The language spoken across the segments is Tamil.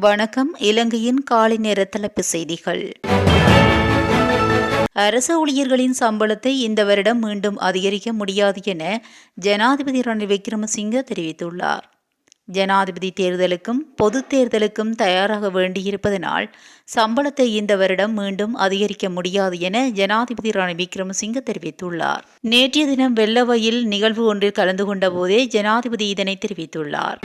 வணக்கம். இலங்கையின் காலை நேர தலைப்பு செய்திகள். அரசு ஊழியர்களின் சம்பளத்தை இந்த வருடம் மீண்டும் அதிகரிக்க முடியாது என ஜனாதிபதி ரணில் விக்ரமசிங்க தெரிவித்துள்ளார். ஜனாதிபதி தேர்தலுக்கும் பொதுத் தேர்தலுக்கும் தயாராக வேண்டியிருப்பதனால் சம்பளத்தை இந்த வருடம் மீண்டும் அதிகரிக்க முடியாது என ஜனாதிபதி ரணில் விக்ரமசிங்க தெரிவித்துள்ளார். நேற்றைய தினம் வெள்ளவையில் நிகழ்வு ஒன்றில் கலந்து கொண்ட போதே ஜனாதிபதி இதனை தெரிவித்துள்ளார்.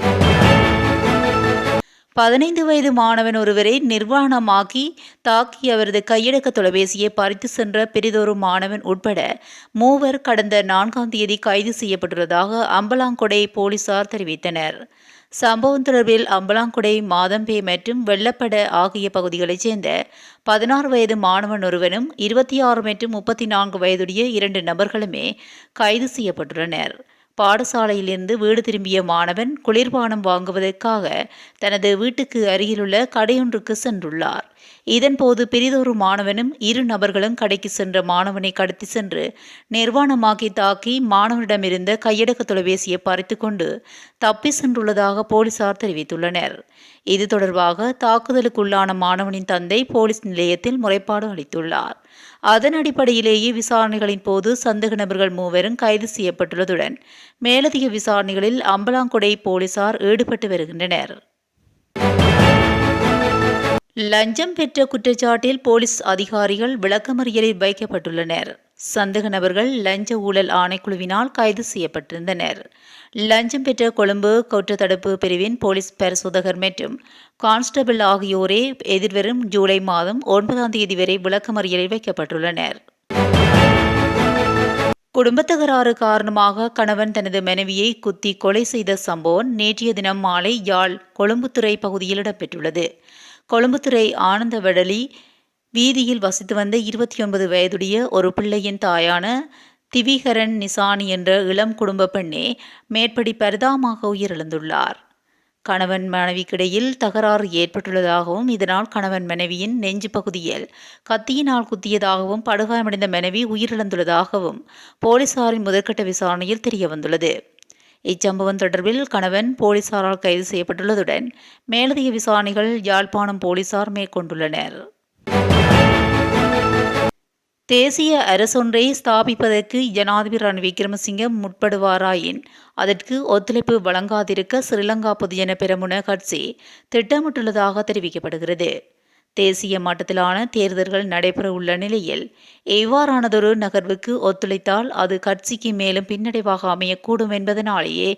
15 வயது மாணவன் ஒருவரை நிர்வாணமாக்கி தாக்கி அவரது கையடக்க தொலைபேசியை பறித்து சென்ற பிரிதொரு மாணவன் உட்பட 3 கடந்த 4ஆம் தேதி கைது செய்யப்பட்டுள்ளதாக அம்பலாங்கொடை போலீசார் தெரிவித்தனர். சம்பவம் தொடர்பில் அம்பலாங்கொடை, மாதம்பே மற்றும் வெள்ளப்பட ஆகிய பகுதிகளைச் சேர்ந்த 16 வயது மாணவன் ஒருவனும் 26 மற்றும் 34 வயதுடைய 2 நபர்களுமே கைது செய்யப்பட்டுள்ளனர். பாடசாலையிலிருந்து வீடு திரும்பிய மாணவன் குளிர்பானம் வாங்குவதற்காக தனது வீட்டுக்கு அருகிலுள்ள கடையொன்றுக்கு சென்றுள்ளார். இதன்போது பிரிதொரு மாணவனும் 2 நபர்களும் கடைக்கு சென்ற மாணவனை கடத்தி சென்று நிர்வாணமாக்கி தாக்கி மாணவனிடமிருந்த கையடக்க தொலைபேசியை பறித்து கொண்டு தப்பி சென்றுள்ளதாக போலீசார் தெரிவித்துள்ளனர். இது தொடர்பாக தாக்குதலுக்குள்ளான மாணவனின் தந்தை போலீஸ் நிலையத்தில் முறைப்பாடு அளித்துள்ளார். அதன் அடிப்படையிலேயே விசாரணைகளின் போது சந்தேக நபர்கள் 3 கைது செய்யப்பட்டுள்ளதுடன் மேலதிக விசாரணைகளில் அம்பலாங்கொடை போலீசார் ஈடுபட்டு வருகின்றனர். லஞ்சம் பெற்ற குற்றச்சாட்டில் போலீஸ் அதிகாரிகள் விளக்கமறியலில் வைக்கப்பட்டுள்ளனர். சந்தேக நபர்கள் லஞ்ச ஊழல் ஆணைக்குழுவினால் கைது செய்யப்பட்டிருந்தனர். லஞ்சம் பெற்ற கொழும்பு குற்றத்தடுப்பு பிரிவின் போலீஸ் பரிசோதகர் மற்றும் கான்ஸ்டபிள் ஆகியோரே எதிர்வரும் ஜூலை மாதம் 9ஆம் தேதி வரை விளக்கமறியலில் வைக்கப்பட்டுள்ளனர். குடும்பத் தகராறு காரணமாக கணவன் தனது மனைவியை குத்தி கொலை செய்த சம்பவம் நேற்றைய தினம் மாலை யாழ் கொழும்புத்துறை பகுதியில் இடம்பெற்றுள்ளது. கொழும்புத்துறை ஆனந்தவடலி வீதியில் வசித்து வந்த 29 வயதுடைய ஒரு பிள்ளையின் தாயான திவிகரன் நிசானி என்ற இளம் குடும்ப பெண்ணே மேற்படி பரிதாபமாக உயிரிழந்துள்ளார். கணவன் மனைவிக்கிடையில் தகராறு ஏற்பட்டுள்ளதாகவும் இதனால் கணவன் மனைவியின் நெஞ்சு பகுதியில் கத்தியினால் குத்தியதாகவும் படுகாயமடைந்த மனைவி உயிரிழந்துள்ளதாகவும் போலீசாரின் முதற்கட்ட விசாரணையில் தெரியவந்துள்ளது. இச்சம்பவம் தொடர்பில் கணவன் போலீசாரால் கைது செய்யப்பட்டுள்ளதுடன் மேலதிக விசாரணைகள் யாழ்ப்பாணம் போலீசார் மேற்கொண்டுள்ளனர். தேசிய அரசொன்றை ஸ்தாபிப்பதற்கு ஜனாதிபதி ரணில் விக்ரமசிங்க முற்படுவாராயின் அதற்கு ஒத்துழைப்பு வழங்காதிருக்க ஸ்ரீலங்கா பொதுஜன பெரமுன கட்சி திட்டமிட்டுள்ளதாக தெரிவிக்கப்படுகிறது. தேசிய மட்டத்திலான தேர்தல்கள் நடைபெற உள்ள நிலையில் எவ்வாறானதொரு நகர்வுக்கு ஒத்துழைத்தால் அது கட்சிக்கு மேலும் பின்னடைவாக அமையக்கூடும் என்பதனாலேயே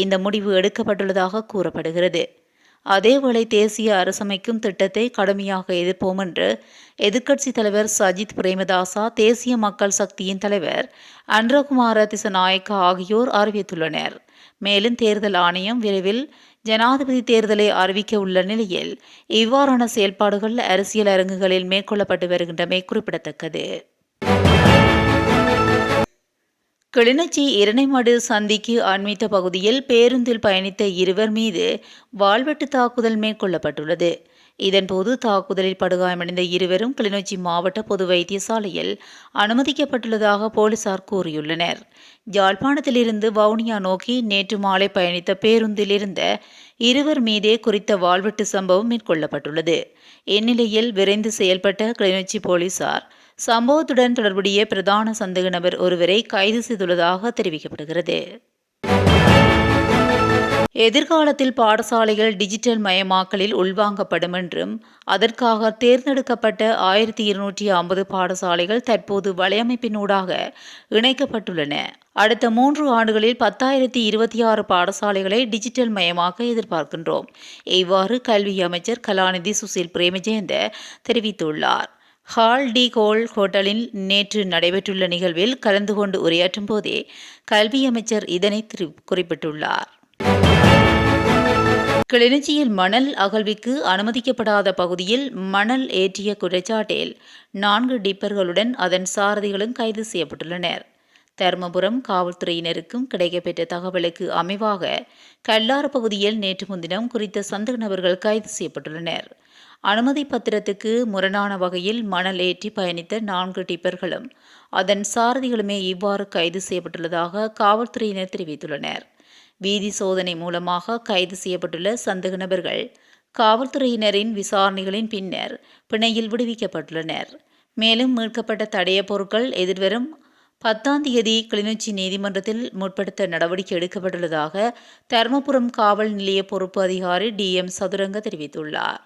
இந்த முடிவு எடுக்கப்பட்டுள்ளதாக கூறப்படுகிறது. அதேவேளை தேசிய அரசமைக்கும் திட்டத்தை கடுமையாக எதிர்ப்போம் என்று எதிர்க்கட்சித் தலைவர் சஜித் பிரேமதாசா, தேசிய மக்கள் சக்தியின் தலைவர் அன்றகுமார திசநாயக்க ஆகியோர் அறிவித்துள்ளனர். மேலும் தேர்தல் ஆணையம் விரைவில் ஜனாதிபதி தேர்தலை அறிவிக்க உள்ள நிலையில் இவ்வாறான செயல்பாடுகள் அரசியல் அரங்குகளில் மேற்கொள்ளப்பட்டு வருகின்றமை குறிப்பிடத்தக்கது. கிளிநொச்சி இரணைமடு சந்திக்கு அண்மித்த பகுதியில் பேருந்தில் பயணித்த 2 மீது வாள்வெட்டு தாக்குதல் மேற்கொள்ளப்பட்டுள்ளது. இதன்போது தாக்குதலில் படுகாயமடைந்த 2 கிளிநொச்சி மாவட்ட பொது வைத்தியசாலையில் அனுமதிக்கப்பட்டுள்ளதாக போலீசார் கூறியுள்ளனர். யாழ்ப்பாணத்திலிருந்து வவுனியா நோக்கி நேற்று மாலை பயணித்த பேருந்தில் இருந்த 2 மீதே குறித்த வாள்வெட்டு சம்பவம் மேற்கொள்ளப்பட்டுள்ளது. இந்நிலையில் விரைந்து செயல்பட்ட கிளிநொச்சி போலீசார் சம்பவத்துடன் தொடர்புடைய பிரதான சந்தேக நபர் ஒருவரை கைது செய்துள்ளதாக தெரிவிக்கப்படுகிறது. எதிர்காலத்தில் பாடசாலைகள் டிஜிட்டல் மயமாக்கலில் உள்வாங்கப்படும் என்றும் அதற்காக தேர்ந்தெடுக்கப்பட்ட 1250 பாடசாலைகள் தற்போது வலையமைப்பினூடாக இணைக்கப்பட்டுள்ளன. அடுத்த 3 ஆண்டுகளில் 10,026 பாடசாலைகளை டிஜிட்டல் மயமாக்க எதிர்பார்க்கின்றோம். இவ்வாறு கல்வி அமைச்சர் கலாநிதி சுசில் பிரேமஜயந்த தெரிவித்துள்ளார். ஹால் டி கோல் ஹோட்டலில் நேற்று நடைபெற்றுள்ள நிகழ்வில் கலந்து கொண்டு உரையாற்றும் போதே கல்வி அமைச்சர் இதனை குறிப்பிட்டுள்ளார். கிளிநொச்சியில் மணல் அகழ்விற்கு அனுமதிக்கப்படாத பகுதியில் மணல் ஏற்றிய குற்றச்சாட்டில் 4 டிப்பர்களுடன் அதன் சாரதிகளும் கைது செய்யப்பட்டுள்ளனர். தருமபுரம் காவல்துறையினருக்கும் கிடைக்கப்பெற்ற தகவலுக்கு அமைவாக கல்லாறு பகுதியில் நேற்று முன்தினம் குறித்த சந்தேக நபர்கள் கைது செய்யப்பட்டுள்ளனர். அனுமதி பத்திரத்துக்கு முரணான வகையில் மணல் ஏற்றி பயணித்த 4 டிப்பர்களும் அதன் சாரதிகளுமே இவ்வாறு கைது செய்யப்பட்டுள்ளதாக காவல்துறையினர் தெரிவித்துள்ளனர். வீதி சோதனை மூலமாக கைது செய்யப்பட்டுள்ள சந்தேக நபர்கள் காவல்துறையினரின் விசாரணைகளின் பின்னர் பிணையில் விடுவிக்கப்பட்டுள்ளனர். மேலும் மீட்கப்பட்ட தடயப் பொருட்கள் எதிர்வரும் 10ஆம் தேதி கிளிநொச்சி நீதிமன்றத்தில் முற்படுத்த நடவடிக்கை எடுக்கப்பட்டுள்ளதாக தருமபுரம் காவல் நிலைய பொறுப்பு அதிகாரி DM சதுரங்க தெரிவித்துள்ளார்.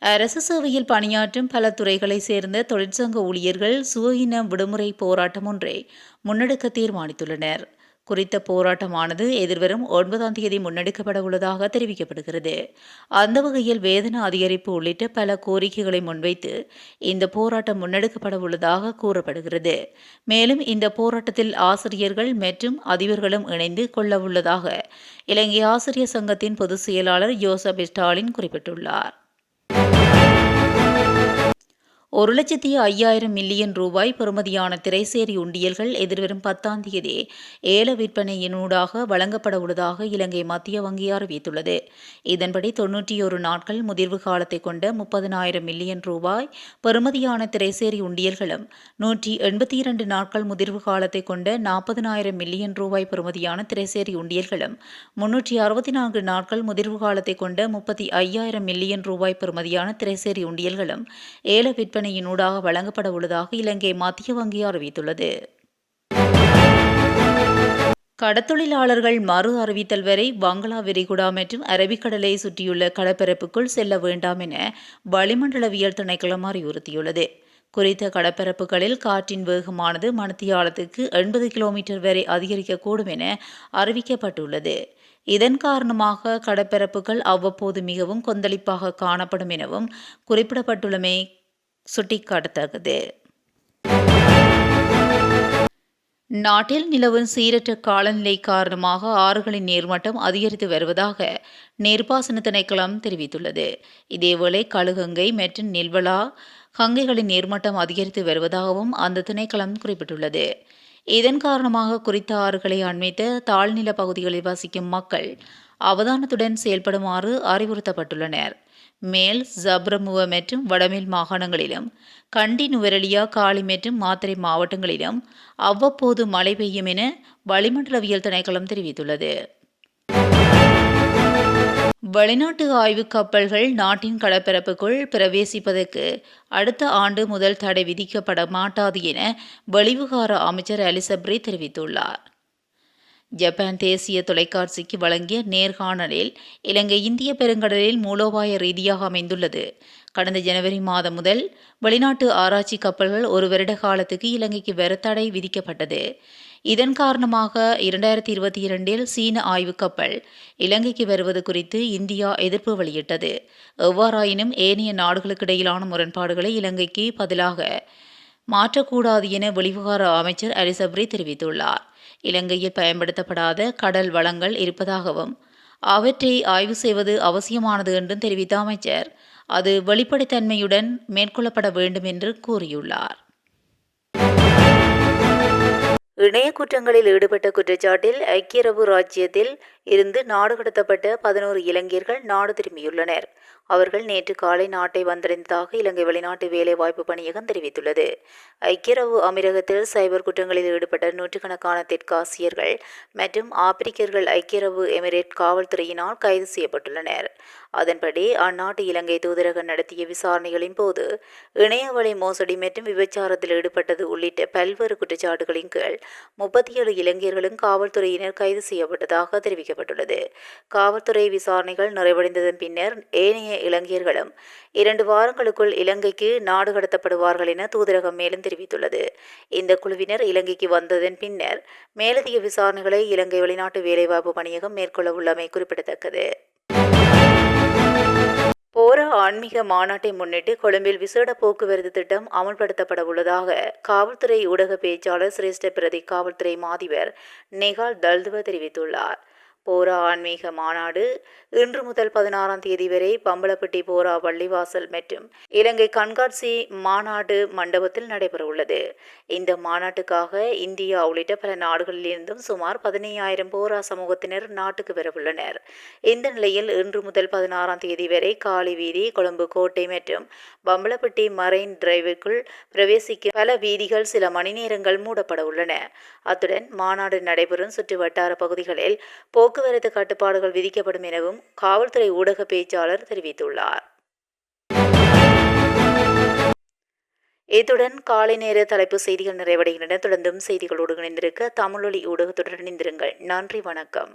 அரசு சேவையில் பணியாற்றும் பல துறைகளைச் சேர்ந்த தொழிற்சங்க ஊழியர்கள் சுகஹின விடுமுறை போராட்டம் ஒன்றை முன்னெடுக்க தீர்மானித்துள்ளனர். குறித்த போராட்டமானது எதிர்வரும் 9ஆம் தேதி முன்னெடுக்கப்பட உள்ளதாக தெரிவிக்கப்படுகிறது. அந்த வகையில் வேதன அதிகரிப்பு உள்ளிட்ட பல கோரிக்கைகளை முன்வைத்து இந்த போராட்டம் முன்னெடுக்கப்பட உள்ளதாக கூறப்படுகிறது. மேலும் இந்த போராட்டத்தில் ஆசிரியர்கள் மற்றும் அதிபர்களும் இணைந்து கொள்ளவுள்ளதாக இலங்கை ஆசிரியர் சங்கத்தின் பொதுச் செயலாளர் ஜோசப் ஸ்டாலின் குறிப்பிட்டுள்ளார். 1,05,000 மில்லியன் ரூபாய் பெறுமதியான திரைசேரி உண்டியல்கள் எதிர்வரும் 10ஆம் தேதி ஏல விற்பனையினூடாக வழங்கப்பட உள்ளதாக இலங்கை மத்திய வங்கி அறிவித்துள்ளது. இதன்படி 91 நாட்கள் முதிர்வு காலத்தை கொண்ட 30,000 மில்லியன் ரூபாய் பெறுமதியான திரைசேரி உண்டியல்களும் 182 நாட்கள் முதிர்வு காலத்தை கொண்ட 40,000 மில்லியன் ரூபாய் பெறுமதியான திரைசேரி உண்டியல்களும் 364 நாட்கள் முதிர்வு காலத்தை கொண்ட 35,000 மில்லியன் ரூபாய் பெறுமதியான திரைசேரி உண்டியல்களும் ஏல விற்பனையினூடாக வழங்கப்பட உள்ளதாக இலங்கை மத்திய வங்கி அறிவித்துள்ளது. கடத்தொழிலாளர்கள் மறு அறிவித்தல் வரை வங்களா விரிகுடா மற்றும் அரபிக்கடலை சுற்றியுள்ள கடற்பரப்புக்குள் செல்ல வேண்டாம் என வளிமண்டலவியல் திணைக்களம் அறிவுறுத்தியுள்ளது. குறித்த கடற்பரப்புகளில் காற்றின் வேகமானது மணித்தியாலத்துக்கு 80 கிலோமீட்டர் வரை அதிகரிக்கக்கூடும் என அறிவிக்கப்பட்டுள்ளது. இதன் காரணமாக கடற்பரப்புகள் அவ்வப்போது மிகவும் கொந்தளிப்பாக காணப்படும் எனவும் குறிப்பிடப்பட்டுள்ளமை சுட்டிக்காட்டத்தக்கது. நாட்டில் நிலவும் சீரற்ற காலநிலை காரணமாக ஆறுகளின் நீர்மட்டம் அதிகரித்து வருவதாக நீர்ப்பாசன திணைக்களம் தெரிவித்துள்ளது. இதேவேளை கழுகங்கை மற்றும் நில்வலா கங்கைகளின் நீர்மட்டம் அதிகரித்து வருவதாகவும் அந்த திணைக்களம் குறிப்பிட்டுள்ளது. இதன் காரணமாக குறித்த ஆறுகளை அண்மித்த தாழ்நில பகுதிகளில் வசிக்கும் மக்கள் அவதானத்துடன் செயல்படுமாறு அறிவுறுத்தப்பட்டுள்ளனர். மேல் ஜப்ரமுவ மற்றும் வடமேல் மாகாணங்களிலும் கண்டி நுவரெலியா காலி மற்றும் மாத்தறை மாவட்டங்களிலும் அவ்வப்போது மழை பெய்யும் என வளிமண்டலவியல் திணைக்களம் தெரிவித்துள்ளது. வெளிநாட்டு ஆய்வு கப்பல்கள் நாட்டின் கடற்பரப்புக்குள் பிரவேசிப்பதற்கு அடுத்த ஆண்டு முதல் தடை விதிக்கப்பட மாட்டாது என வெளிவிவகார அமைச்சர் அலிசப்ரி தெரிவித்துள்ளார். ஜப்பான் தேசிய தொலைக்காட்சிக்கு வழங்கிய நேர்காணலில் இலங்கை இந்திய பெருங்கடலில் மூலோபாய ரீதியாக அமைந்துள்ளது. கடந்த ஜனவரி மாதம் முதல் வெளிநாட்டு ஆராய்ச்சி கப்பல்கள் ஒரு வருட காலத்துக்கு இலங்கைக்கு வர தடை விதிக்கப்பட்டது. இதன் காரணமாக 2022 சீன ஆய்வு கப்பல் இலங்கைக்கு வருவது குறித்து இந்தியா எதிர்ப்பு வெளியிட்டது. எவ்வாறாயினும் ஏனைய நாடுகளுக்கிடையிலான முரண்பாடுகளை இலங்கைக்கு பதிலாக மாற்றக்கூடாது என வெளிவிவகார அமைச்சர் அலிசப்ரி தெரிவித்துள்ளார். இலங்கையில் பயன்படுத்தப்படாத கடல் வளங்கள் இருப்பதாகவும் அவற்றை ஆய்வு செய்வது அவசியமானது என்றும் தெரிவித்த அமைச்சர் அது வெளிப்படைத்தன்மையுடன் மேற்கொள்ளப்பட வேண்டும் என்று கூறியுள்ளார். இணைய குற்றங்களில் ஈடுபட்ட குற்றச்சாட்டில் ஐக்கிய அரபு ராச்சியத்தில் இருந்து நாடு கடத்தப்பட்ட 11 இலங்கையர்கள் நாடு திரும்பியுள்ளனர். அவர்கள் நேற்று காலை நாட்டை வந்தடைந்ததாக இலங்கை வெளிநாட்டு வேலைவாய்ப்பு பணியகம் தெரிவித்துள்ளது. ஐக்கிய அரபு அமீரகத்தில் சைபர் குற்றங்களில் ஈடுபட்ட நூற்றுக்கணக்கான தெற்காசியர்கள் மற்றும் ஆப்பிரிக்கர்கள் ஐக்கிய அரபு எமிரேட் காவல்துறையினால் கைது செய்யப்பட்டுள்ளனர். அதன்படி அந்நாட்டு இலங்கை தூதரகம் நடத்திய விசாரணைகளின் போது இணையவழி மோசடி மற்றும் விபச்சாரத்தில் ஈடுபட்டது உள்ளிட்ட பல்வேறு குற்றச்சாட்டுகளின் கீழ் 37 இலங்கையர்களும் காவல்துறையினர் கைது செய்யப்பட்டதாக தெரிவிக்கப்பட்டுள்ளது. காவல்துறை விசாரணைகள் நிறைவடைந்ததன் பின்னர் ஏனைய இலங்கையர்களும் 2 வாரங்களுக்குள் இலங்கைக்கு நாடு கடத்தப்படுவார்கள் என தூதரகம் மேலும் தெரிவித்துள்ளது. இந்த குழுவினர் இலங்கைக்கு வந்ததன் பின்னர் மேலதிக விசாரணைகளை இலங்கை வெளிநாட்டு வேலைவாய்ப்பு பணியகம் மேற்கொள்ள உள்ளமை குறிப்பிடத்தக்கது. போரா ஆன்மீக மாநாட்டை முன்னிட்டு கொழும்பில் விசேட போக்குவரத்து திட்டம் அமல்படுத்தப்பட உள்ளதாக காவல்துறை ஊடக பேச்சாளர் சிரேஷ்ட பிரதி காவல்துறை மாதிபர் நெகால் தல்துவ தெரிவித்துள்ளார். போரா ஆன்மீக மாநாடு இன்று முதல் 16ஆம் தேதி வரை பம்பலப்பட்டி போரா பள்ளிவாசல் மற்றும் இலங்கை கண்காட்சி மாநாடு மண்டபத்தில் நடைபெறவுள்ளது. இந்த மாநாட்டுக்காக இந்தியா உள்ளிட்ட பல நாடுகளிலிருந்தும் சுமார் 15,000 போரா சமூகத்தினர் நாட்டுக்கு வரவுள்ளனர். இந்த நிலையில் இன்று முதல் 16ஆம் தேதி வரை காலி வீதி, கொழும்பு கோட்டை மற்றும் பம்பலப்பட்டி மரைன் டிரைவிற்குள் பிரவேசிக்க பல வீதிகள் சில மணி நேரங்கள் மூடப்பட உள்ளன. அத்துடன் மாநாடு நடைபெறும் சுற்று வட்டார பகுதிகளில் போக்குவரத்து கட்டுப்பாடுகள் விதிக்கப்படும் எனவும் காவல்துறை ஊடக பேச்சாளர் தெரிவித்துள்ளார். இத்துடன் காலை நேர தலைப்பு செய்திகள் நிறைவடைகின்றன. தொடர்ந்தும் செய்திகளோடு இணைந்திருக்க தமிழொலி ஊடகத்துடன் இணைந்திருங்கள். நன்றி, வணக்கம்.